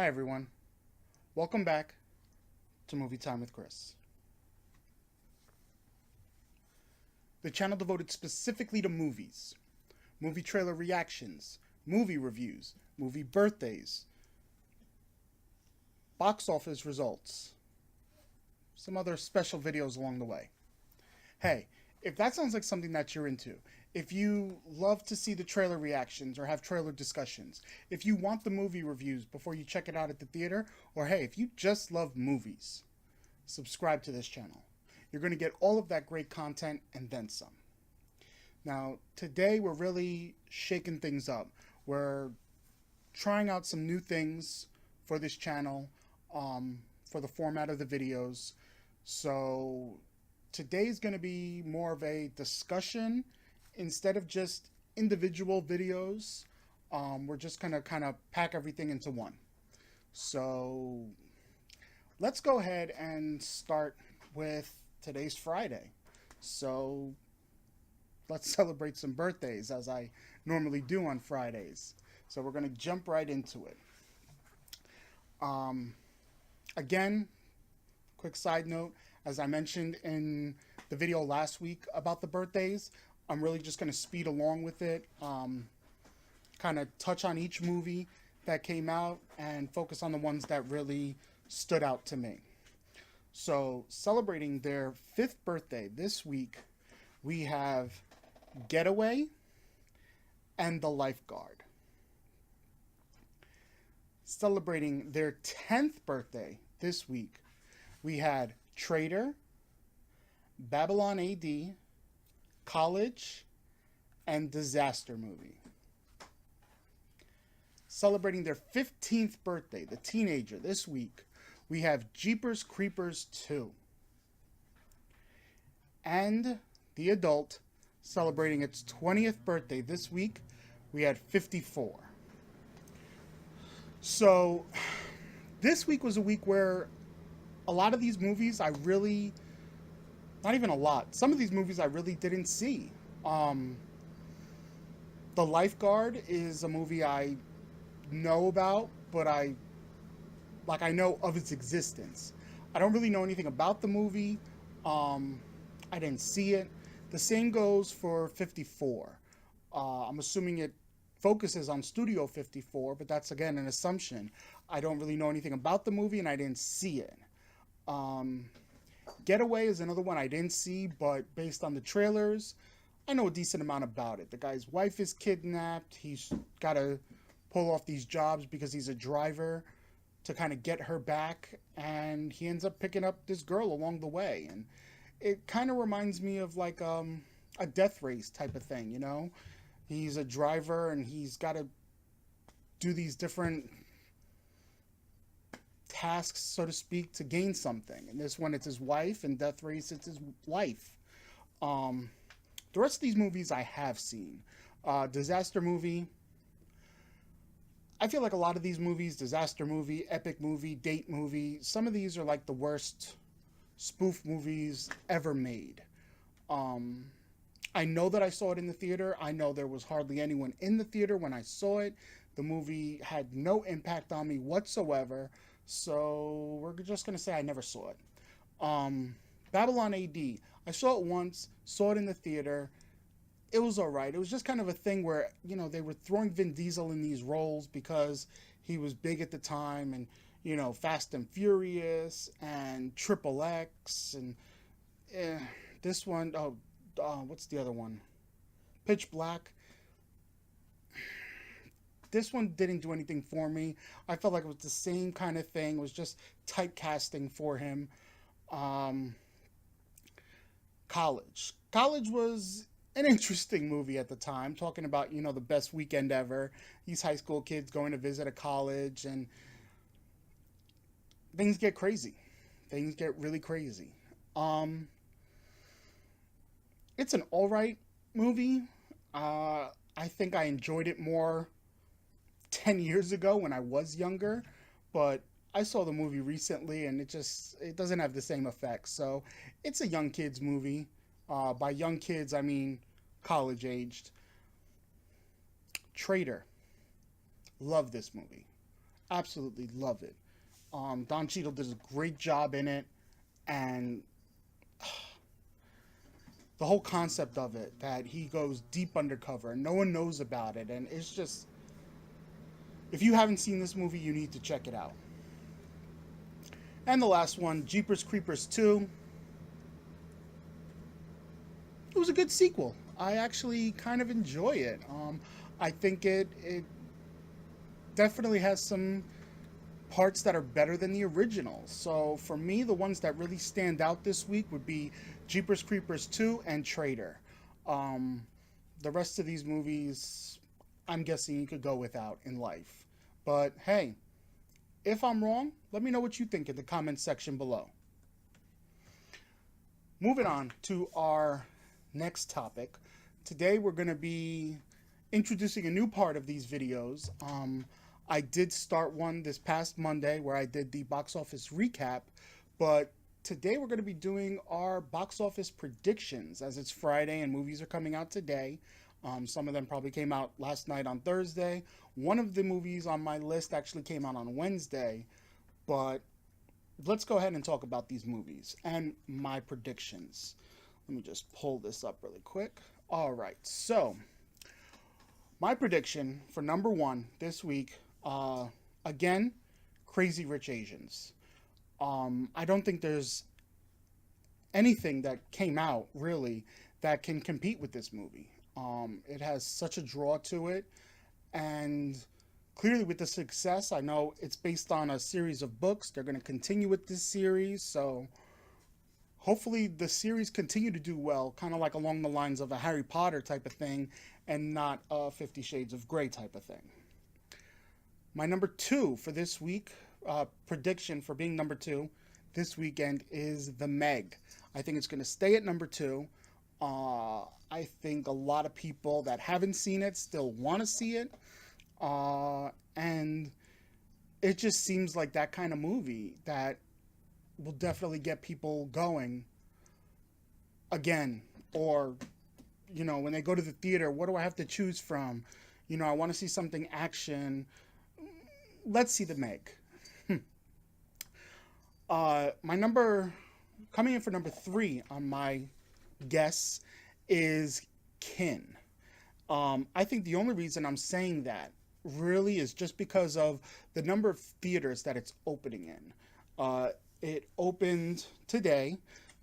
Hi everyone, welcome back to Movie Time with Chris, the channel devoted specifically to movies, movie trailer reactions, movie reviews, movie birthdays, box office results, some other special videos along the way. Hey, if that sounds like something that you're into, if you love to see the trailer reactions or have trailer discussions, if you want the movie reviews before you check it out at the theater, or hey, if you just love movies, subscribe to this channel. You're going to get all of that great content and then some. Now, today we're really shaking things up. We're trying out some new things for this channel, for the format of the videos. So today's going to be more of a discussion instead of just individual videos. We're just going to kind of pack everything into one. So let's go ahead and start with today's Friday. So let's celebrate some birthdays as I normally do on Fridays. So we're going to jump right into it. Again, quick side note, as I mentioned in the video last week about the birthdays, I'm really just going to speed along with it, kind of touch on each movie that came out and focus on the ones that really stood out to me. So, celebrating their 5th birthday this week, we have Getaway and The Lifeguard. Celebrating their 10th birthday this week, we had Traitor, Babylon AD, College, and Disaster Movie. Celebrating their 15th birthday, the teenager, this week, we have Jeepers Creepers 2. And the adult, celebrating its 20th birthday this week, we had 54. So, this week was a week where a lot of these movies I really, not even a lot, some of these movies I really didn't see. The Lifeguard is a movie I know about, but I know of its existence. I don't really know anything about the movie. I didn't see it. The same goes for 54. I'm assuming it focuses on Studio 54, but that's again an assumption. I don't really know anything about the movie and I didn't see it. Getaway is another one I didn't see, but based on the trailers, I know a decent amount about it. The guy's wife is kidnapped. He's got to pull off these jobs because he's a driver to kind of get her back, and he ends up picking up this girl along the way. And it kind of reminds me of like a death race type of thing, you know? He's a driver and he's got to do these different tasks, so to speak, to gain something. And this one, it's his wife, and Death Race, it's his wife. The rest of these movies I have seen. Disaster Movie. I feel like a lot of these movies, Disaster Movie, Epic Movie, Date Movie, some of these are like the worst spoof movies ever made. I know that I saw it in the theater. I know there was hardly anyone in the theater when I saw it. The movie had no impact on me whatsoever. So we're just going to say I never saw it. Babylon AD. I saw it once, saw it in the theater. It was alright. It was just kind of a thing where, you know, they were throwing Vin Diesel in these roles because he was big at the time, and, you know, Fast and Furious and Triple X and this one, what's the other one? Pitch Black. This one didn't do anything for me. I felt like it was the same kind of thing. It was just typecasting for him. College. College was an interesting movie at the time, talking about, you know, the best weekend ever. These high school kids going to visit a college, and things get crazy. Things get really crazy. It's an alright movie. I think I enjoyed it more 10 years ago when I was younger, but I saw the movie recently and it doesn't have the same effect. So it's a young kids movie. By young kids, I mean college aged. Traitor. Love this movie. Absolutely love it. Don Cheadle does a great job in it, and the whole concept of it, that he goes deep undercover and no one knows about it, and it's just, if you haven't seen this movie, you need to check it out. And the last one, Jeepers Creepers 2. It was a good sequel. I actually kind of enjoy it. I think it definitely has some parts that are better than the original. So for me, the ones that really stand out this week would be Jeepers Creepers 2 and Traitor. Um, the rest of these movies, I'm guessing you could go without in life. But hey, if I'm wrong, let me know what you think in the comments section below. Moving on to our next topic. Today we're going to be introducing a new part of these videos. I did start one this past Monday where I did the box office recap, but today we're going to be doing our box office predictions, as it's Friday and movies are coming out today. Some of them probably came out last night on Thursday. One of the movies on my list actually came out on Wednesday, but let's go ahead and talk about these movies and my predictions. Let me just pull this up really quick. All right, so my prediction for number one this week, again, Crazy Rich Asians. I don't think there's anything that came out really that can compete with this movie. It has such a draw to it, and clearly with the success, I know it's based on a series of books. They're going to continue with this series, so hopefully the series continue to do well, kind of like along the lines of a Harry Potter type of thing, and not a 50 Shades of Grey type of thing. My number two for this week, prediction for being number two this weekend, is The Meg. I think it's going to stay at number two. I think a lot of people that haven't seen it still want to see it. And it just seems like that kind of movie that will definitely get people going again. Or, when they go to the theater, what do I have to choose from? I want to see something action. Let's see The Meg. Coming in for number three on my guess is Kin. I think the only reason I'm saying that really is just because of the number of theaters that it's opening in. It opened today,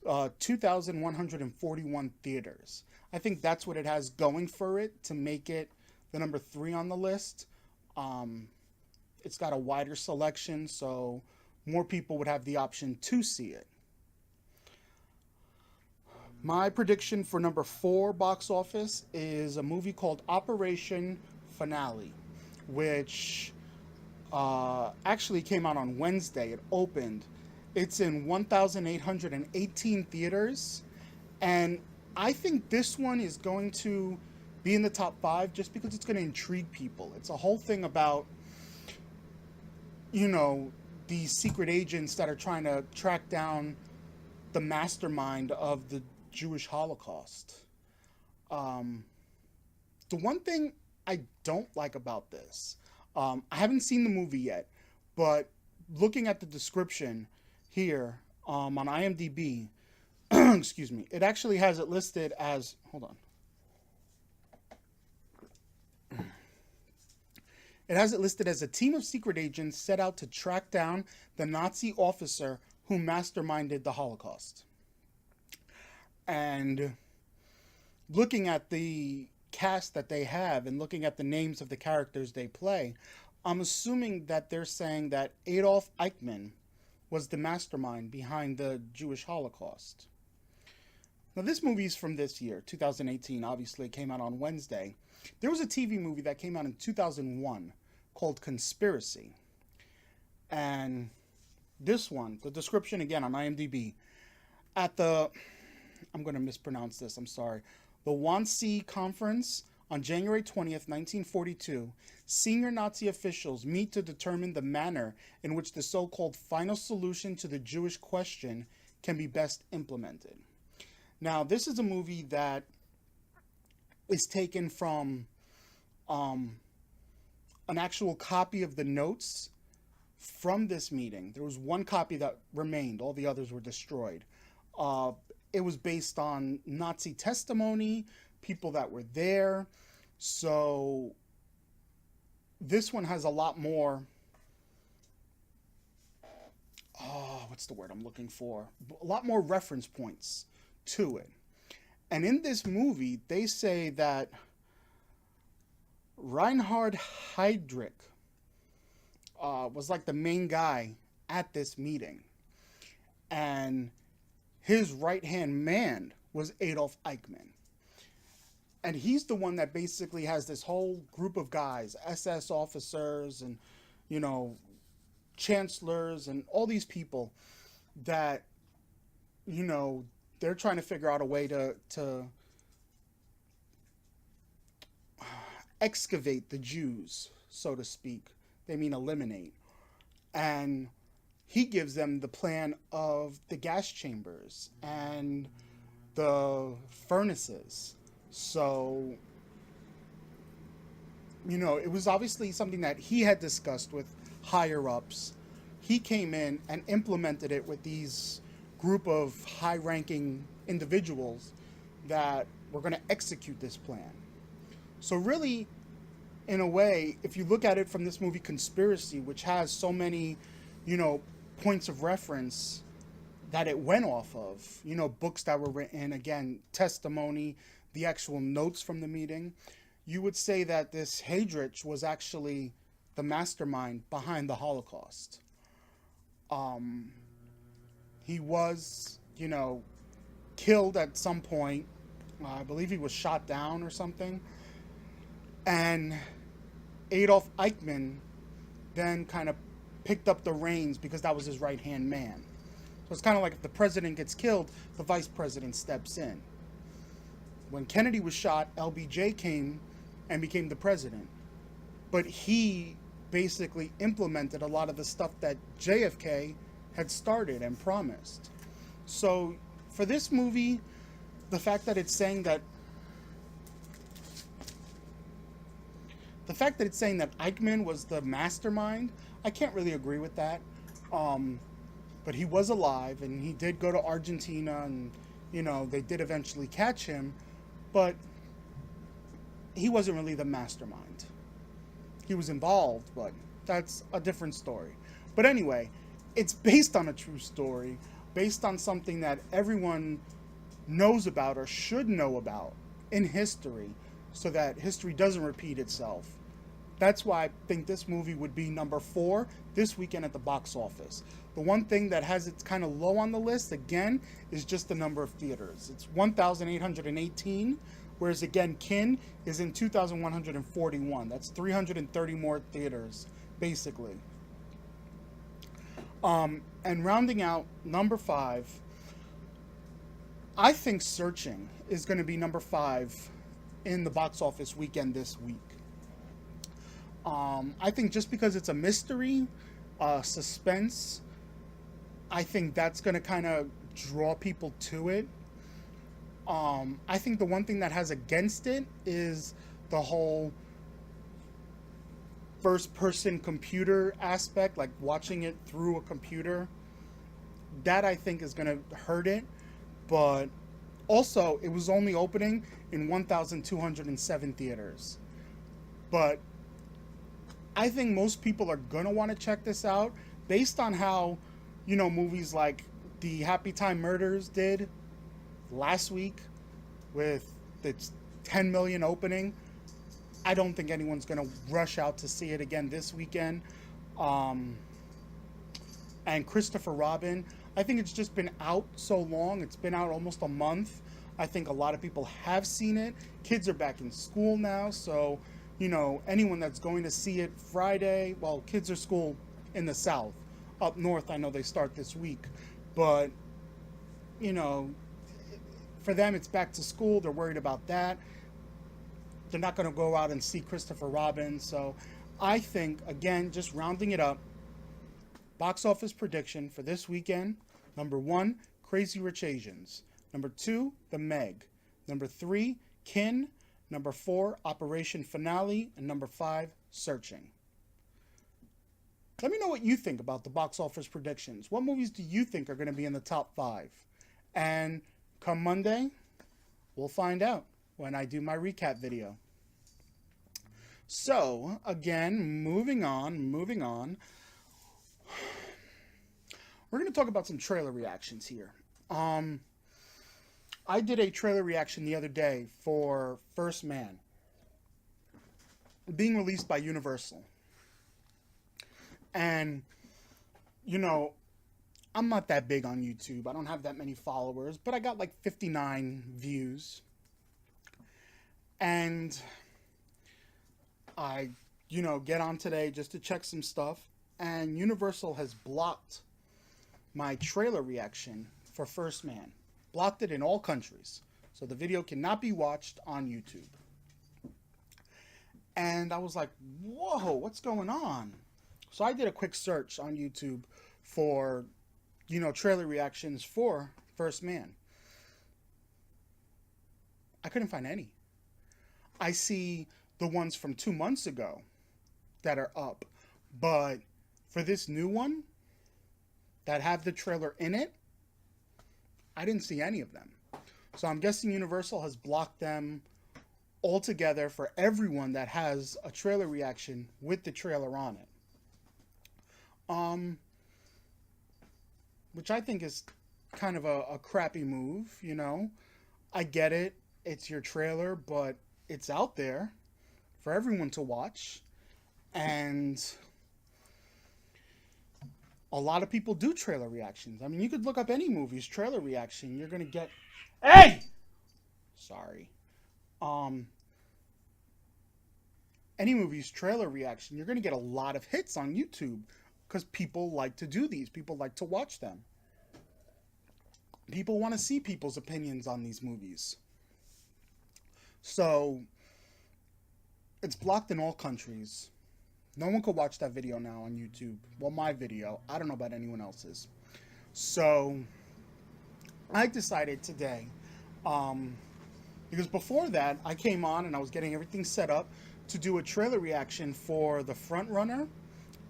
2,141 theaters. I think that's what it has going for it to make it the number three on the list. It's got a wider selection, so more people would have the option to see it. My prediction for number four box office is a movie called Operation Finale, which actually came out on Wednesday. It opened. It's in 1,818 theaters, and I think this one is going to be in the top five just because it's going to intrigue people. It's a whole thing about, these secret agents that are trying to track down the mastermind of the Jewish Holocaust. The one thing I don't like about this, I haven't seen the movie yet, but looking at the description here on IMDb, excuse me, it actually has it listed as, hold on. It has it listed as a team of secret agents set out to track down the Nazi officer who masterminded the Holocaust. And looking at the cast that they have and looking at the names of the characters they play, I'm assuming that they're saying that Adolf Eichmann was the mastermind behind the Jewish Holocaust. Now, this movie is from this year, 2018. Obviously, it came out on Wednesday. There was a TV movie that came out in 2001 called Conspiracy. And this one, the description again on IMDb, at the, I'm going to mispronounce this, I'm sorry, the Wannsee Conference on January 20th, 1942, senior Nazi officials meet to determine the manner in which the so-called final solution to the Jewish question can be best implemented. Now, this is a movie that is taken from an actual copy of the notes from this meeting. There was one copy that remained, all the others were destroyed. Uh, it was based on Nazi testimony, people that were there. So this one has a lot more. Oh, what's the word I'm looking for? A lot more reference points to it. And in this movie, they say that Reinhard Heydrich was like the main guy at this meeting. And his right hand man was Adolf Eichmann. And he's the one that basically has this whole group of guys, SS officers and, you know, chancellors and all these people that, you know, they're trying to figure out a way to excavate the Jews, so to speak. They mean eliminate. And he gives them the plan of the gas chambers and the furnaces. So, you know, it was obviously something that he had discussed with higher ups. He came in and implemented it with these group of high-ranking individuals that were going to execute this plan. So really, in a way, if you look at it from this movie Conspiracy, which has so many, you know, points of reference that it went off of, you know, books that were written, again, testimony, the actual notes from the meeting, you would say that this Heydrich was actually the mastermind behind the Holocaust. He was, you know, killed at some point. I believe he was shot down or something. And Adolf Eichmann then kind of picked up the reins because that was his right-hand man. So it's kind of like if the president gets killed, the vice president steps in. When Kennedy was shot, LBJ came and became the president. But he basically implemented a lot of the stuff that JFK had started and promised. So for this movie, the fact that it's saying that Eichmann was the mastermind, I can't really agree with that. But he was alive, and he did go to Argentina, and, you know, they did eventually catch him, but he wasn't really the mastermind. He was involved, but that's a different story. But anyway, it's based on a true story, based on something that everyone knows about or should know about in history, so that history doesn't repeat itself. That's why I think this movie would be number 4 this weekend at the box office. The one thing that has it kind of low on the list, again, is just the number of theaters. It's 1,818, whereas, again, Kin is in 2,141. That's 330 more theaters, basically. And rounding out, number 5, I think Searching is going to be number 5 in the box office weekend this week. I think just because it's a mystery, suspense, I think that's going to kind of draw people to it. I think the one thing that has against it is the whole first-person computer aspect, like watching it through a computer. That, I think, is going to hurt it. But also, it was only opening in 1,207 theaters. But I think most people are going to want to check this out based on how, you know, movies like the Happy Time Murders did last week with its 10 million opening. I don't think anyone's going to rush out to see it again this weekend. And Christopher Robin, I think it's just been out so long. It's been out almost a month. I think a lot of people have seen it. Kids are back in school now, so, you know, anyone that's going to see it Friday, well, kids are school in the South. Up north, I know they start this week. But, you know, for them, it's back to school. They're worried about that. They're not going to go out and see Christopher Robin. So I think, again, just rounding it up, box office prediction for this weekend: number 1, Crazy Rich Asians; number 2, The Meg; number 3, Kin; number 4, Operation Finale; and number 5, Searching. Let me know what you think about the box office predictions. What movies do you think are going to be in the top 5? And come Monday, we'll find out when I do my recap video. So, again, moving on. We're going to talk about some trailer reactions here. I did a trailer reaction the other day for First Man, being released by Universal. And, you know, I'm not that big on YouTube. I don't have that many followers, but I got like 59 views. And I, get on today just to check some stuff. And Universal has blocked my trailer reaction for First Man. Blocked it in all countries. So the video cannot be watched on YouTube. And I was like, whoa, what's going on? So I did a quick search on YouTube for, trailer reactions for First Man. I couldn't find any. I see the ones from 2 months ago that are up. But for this new one that have the trailer in it, I didn't see any of them. So I'm guessing Universal has blocked them altogether for everyone that has a trailer reaction with the trailer on it. Which I think is kind of a crappy move, I get it. It's your trailer, but it's out there for everyone to watch. And a lot of people do trailer reactions. I mean, you could look up any movie's trailer reaction. You're going to get... Hey! Sorry. Any movie's trailer reaction, you're going to get a lot of hits on YouTube because people like to do these. People like to watch them. People want to see people's opinions on these movies. So, it's blocked in all countries. No one could watch that video now on YouTube. Well, my video. I don't know about anyone else's. So, I decided today, because before that, I came on and I was getting everything set up to do a trailer reaction for the Frontrunner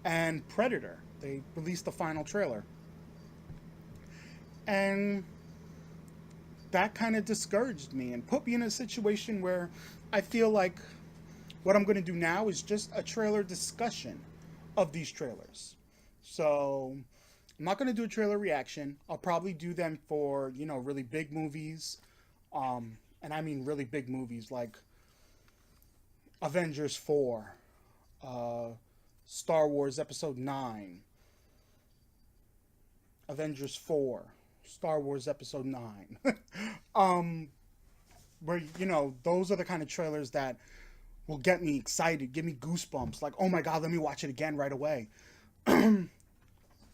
and Predator. They released the final trailer. And that kind of discouraged me and put me in a situation where I feel like what I'm going to do now is just a trailer discussion of these trailers. So I'm not going to do a trailer reaction. I'll probably do them for, really big movies. And I mean really big movies like Avengers 4, Star Wars Episode 9, Avengers 4, Star Wars Episode 9. Where, those are the kind of trailers that will get me excited, give me goosebumps, like, oh my god, let me watch it again right away.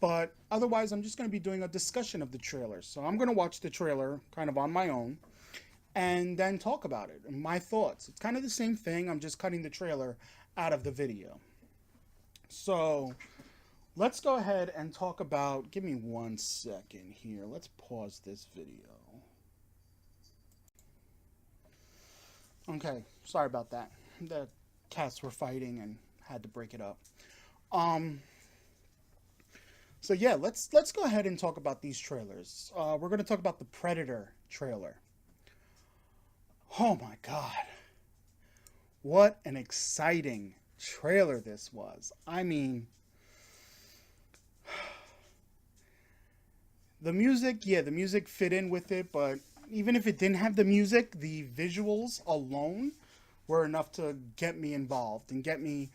But otherwise, I'm just going to be doing a discussion of the trailer. So I'm going to watch the trailer kind of on my own and then talk about it and my thoughts. It's kind of the same thing. I'm just cutting the trailer out of the video. So let's go ahead and talk about, give me 1 second here. Let's pause this video. Okay, sorry about that. The cats were fighting and had to break it up. So yeah, let's go ahead and talk about these trailers. We're going to talk about the Predator trailer. Oh my god. What an exciting trailer this was. I mean, the music fit in with it, but even if it didn't have the music, the visuals alone were enough to get me involved and get me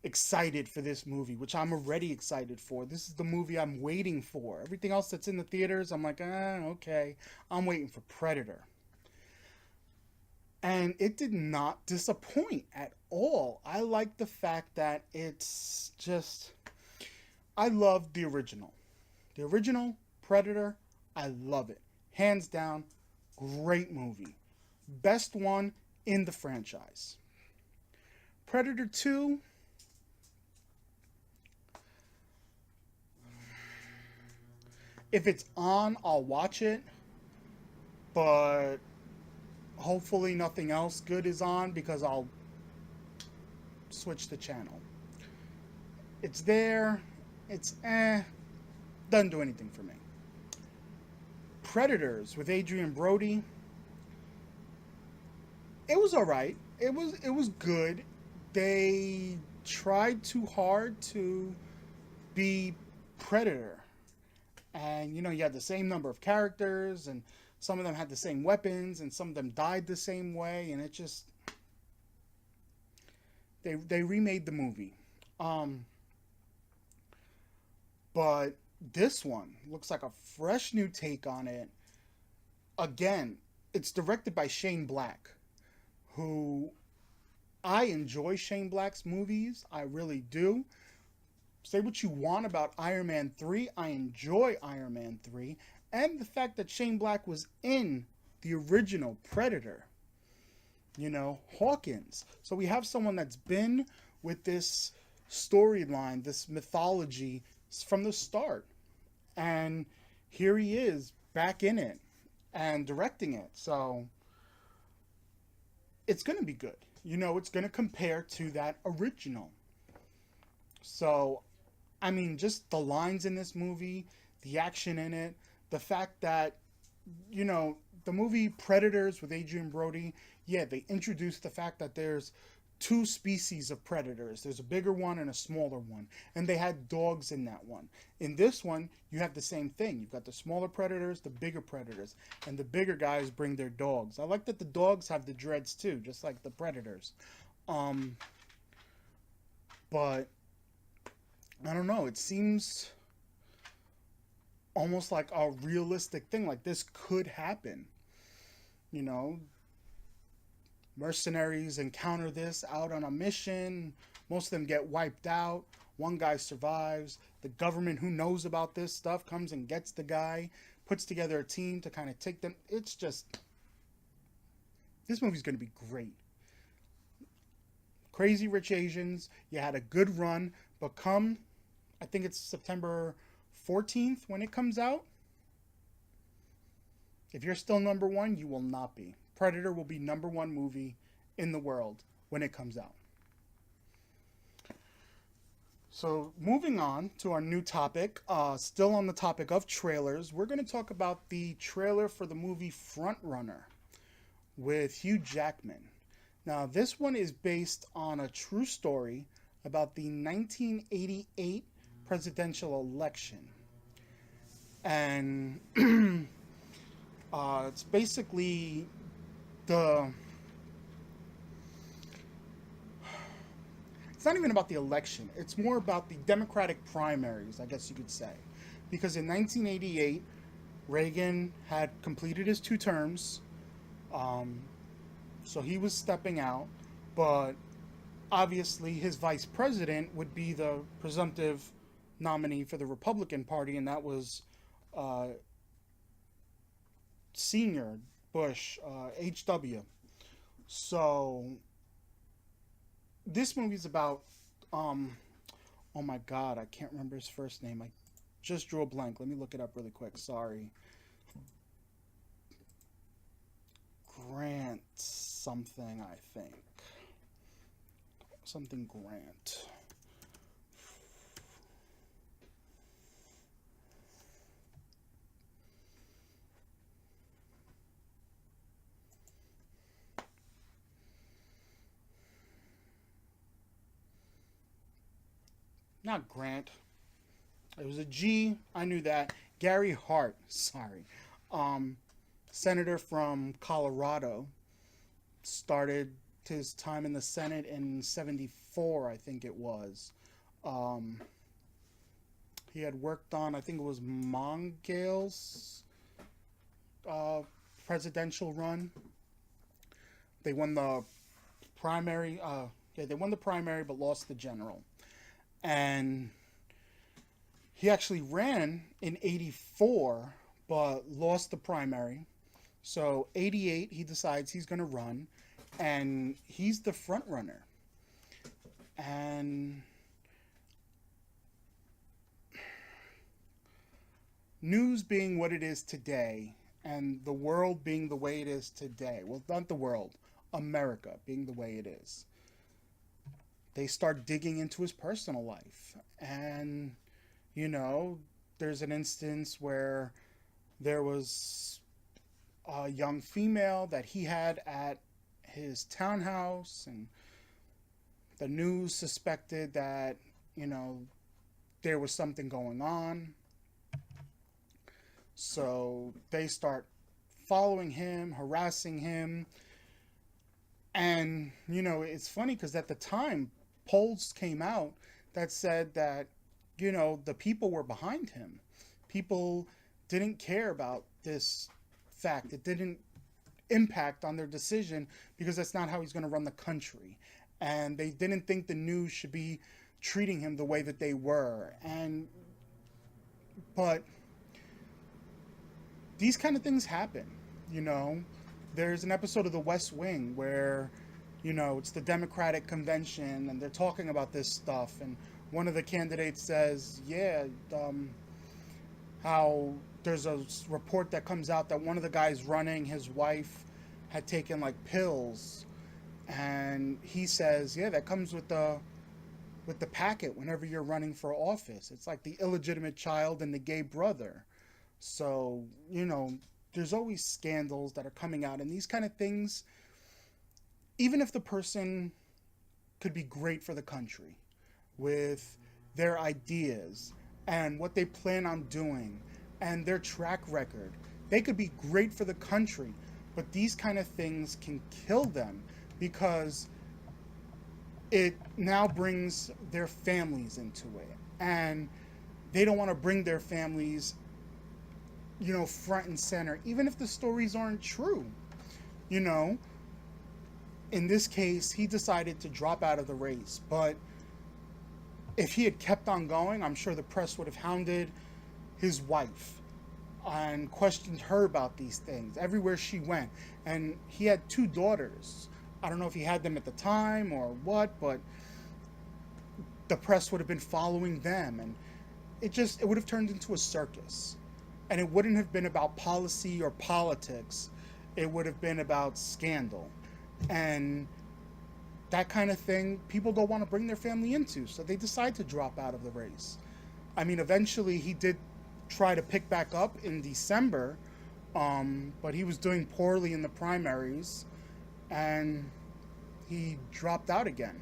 excited for this movie, which I'm already excited for. This is the movie I'm waiting for. Everything else that's in the theaters, I'm like, okay. I'm waiting for Predator. And it did not disappoint at all. I like the fact that it's just... I love the original. The original Predator, I love it. Hands down, great movie. Best one in the franchise. Predator 2... if it's on, I'll watch it. But hopefully nothing else good is on because I'll switch the channel. It's there. It's doesn't do anything for me. Predators with Adrian Brody, it was all right. It was good. They tried too hard to be Predator, and you had the same number of characters, and some of them had the same weapons, and some of them died the same way, and it just they remade the movie. Um, but this one looks like a fresh new take on it. Again, it's directed by Shane Black, who I enjoy Shane Black's movies. I really do. Say what you want about Iron Man 3. I enjoy Iron Man 3. And the fact that Shane Black was in the original Predator, Hawkins. So we have someone that's been with this storyline, this mythology from the start. And here he is back in it and directing it. So it's going to be good. It's going to compare to that original. So, I mean, just the lines in this movie, the action in it, the fact that, the movie Predators with Adrian Brody, yeah, they introduced the fact that there's two species of predators. There's a bigger one and a smaller one. And they had dogs in that one. In this one, you have the same thing. You've got the smaller predators, the bigger predators. And the bigger guys bring their dogs. I like that the dogs have the dreads too, just like the predators. Um, but I don't know. It seems almost like a realistic thing. Like this could happen. You know, mercenaries encounter this out on a mission. Most of them get wiped out. One guy survives. The government, who knows about this stuff, comes and gets the guy, puts together a team to kind of take them. It's just, this movie's going to be great. Crazy Rich Asians, you had a good run, but come, I think it's September 14th when it comes out. If you're still number one, you will not be. Predator will be number one movie in the world when it comes out. So, moving on to our new topic, still on the topic of trailers, we're going to talk about the trailer for the movie Frontrunner with Hugh Jackman. Now, this one is based on a true story about the 1988 presidential election. And it's basically the. It's not even about the election. It's more about the Democratic primaries, I guess you could say. Because in 1988, Reagan had completed his 2 terms. So he was stepping out. But obviously, his vice president would be the presumptive nominee for the Republican Party, and that was Senior Bush, H.W. So this movie's about oh my god, I can't remember his first name. I just drew a blank. Let me look it up really quick. Sorry. Grant something, I think. Something Grant. Not Grant. It was a G. I knew that. Gary Hart. Sorry. Um, Senator from Colorado. Started his time in the Senate in 74, I think it was. Um, he had worked on, I think it was Mongale's uh, presidential run. They won the primary. Yeah, they won the primary but lost the general. And he actually ran in 84 but lost the primary. So 88 he decides he's going to run, and he's the front runner. And news being what it is today, and the world being the way it is today, well, not the world, America being the way it is, they start digging into his personal life. And You know, there's an instance where there was a young female that he had at his townhouse, and the news suspected that, you know, there was something going on. So they start following him, harassing him. And, you know, it's funny because at the time, polls came out that said that, you know, the people were behind him. People didn't care about this fact. It didn't impact on their decision because that's not how he's going to run the country. And they didn't think the news should be treating him the way that they were. But these kind of things happen, you know. There's an episode of The West Wing where, you know, it's the Democratic convention and they're talking about this stuff, and one of the candidates says, yeah, how there's a report that comes out that one of the guys running, his wife had taken like pills, and he says, yeah, that comes with the packet whenever you're running for office. It's like the illegitimate child and the gay brother. So, you know, there's always scandals that are coming out, and these kind of things, even if the person could be great for the country with their ideas and what they plan on doing and their track record, they could be great for the country, but these kind of things can kill them because it now brings their families into it, and they don't want to bring their families, you know, front and center, even if the stories aren't true. You know, in this case, he decided to drop out of the race, but if he had kept on going, I'm sure the press would have hounded his wife and questioned her about these things everywhere she went. And he had two daughters. I don't know if he had them at the time or what, but the press would have been following them, and it would have turned into a circus. And it wouldn't have been about policy or politics. It would have been about scandal. And that kind of thing, people don't want to bring their family into. So they decide to drop out of the race. I mean, eventually he did try to pick back up in December, but he was doing poorly in the primaries, and he dropped out again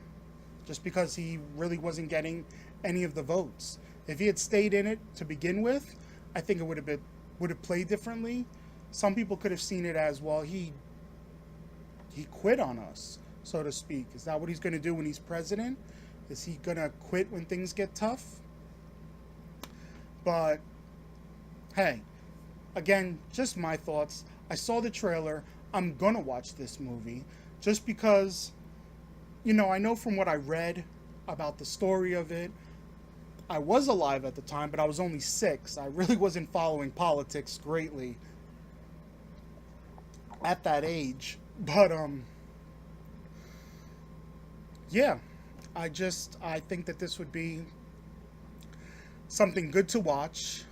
just because he really wasn't getting any of the votes. If he had stayed in it to begin with, I think it would have played differently. Some people could have seen it as, well, he quit on us, so to speak. Is that what he's going to do when he's president? Is he going to quit when things get tough? But hey, again, just my thoughts. I saw the trailer. I'm going to watch this movie just because, you know, I know from what I read about the story of it, I was alive at the time, but I was only 6. I really wasn't following politics greatly at that age. But yeah, I think that this would be something good to watch,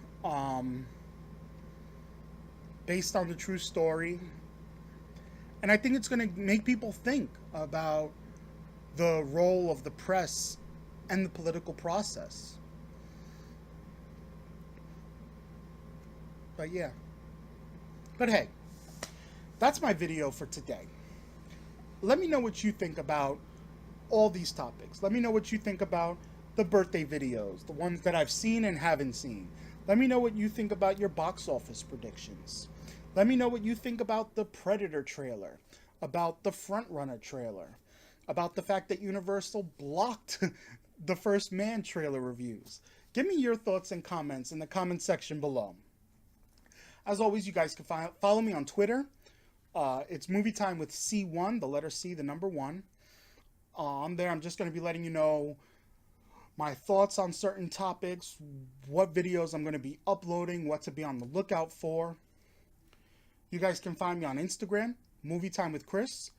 based on the true story. And I think it's going to make people think about the role of the press and the political process. But yeah. But hey, that's my video for today. Let me know what you think about all these topics. Let me know what you think about the birthday videos, the ones that I've seen and haven't seen. Let me know what you think about your box office predictions. Let me know what you think about the Predator trailer, about the Frontrunner trailer, about the fact that Universal blocked the First Man trailer reviews. Give me your thoughts and comments in the comment section below. As always, you guys can follow me on Twitter. It's Movie Time with C1, the letter C, the number 1. On there, I'm just going to be letting you know my thoughts on certain topics, what videos I'm going to be uploading, what to be on the lookout for. You guys can find me on Instagram, Movie Time with Chris.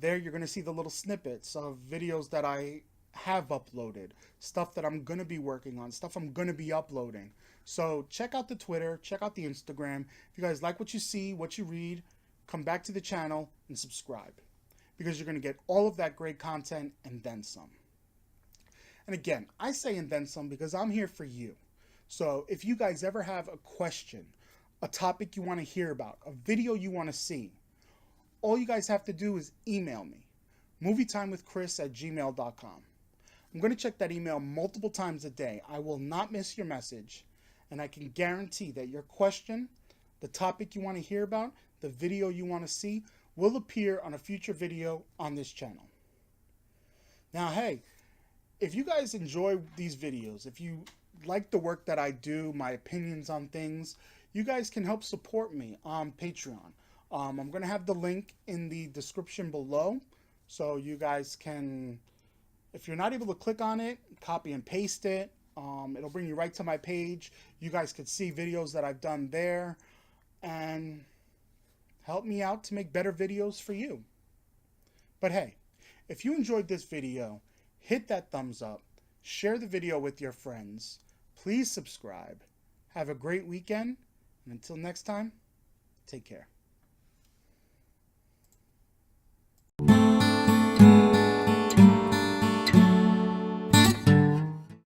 There you're going to see the little snippets of videos that I have uploaded, stuff that I'm going to be working on, stuff I'm going to be uploading. So check out the Twitter, check out the Instagram. If you guys like what you see, what you read, come back to the channel and subscribe, because you're going to get all of that great content and then some. And again, I say and then some because I'm here for you. So if you guys ever have a question, a topic you want to hear about, a video you want to see, all you guys have to do is email me, movietimewithchris@gmail.com. I'm going to check that email multiple times a day. I will not miss your message, and I can guarantee that your question, the topic you want to hear about, the video you want to see, will appear on a future video on this channel. Now, hey, if you guys enjoy these videos, if you like the work that I do, my opinions on things, you guys can help support me on Patreon. I'm going to have the link in the description below, so you guys can, if you're not able to click on it, copy and paste it. It'll bring you right to my page. You guys could see videos that I've done there and help me out to make better videos for you. But hey, if you enjoyed this video, hit that thumbs up, share the video with your friends, please subscribe. Have a great weekend, and until next time, take care.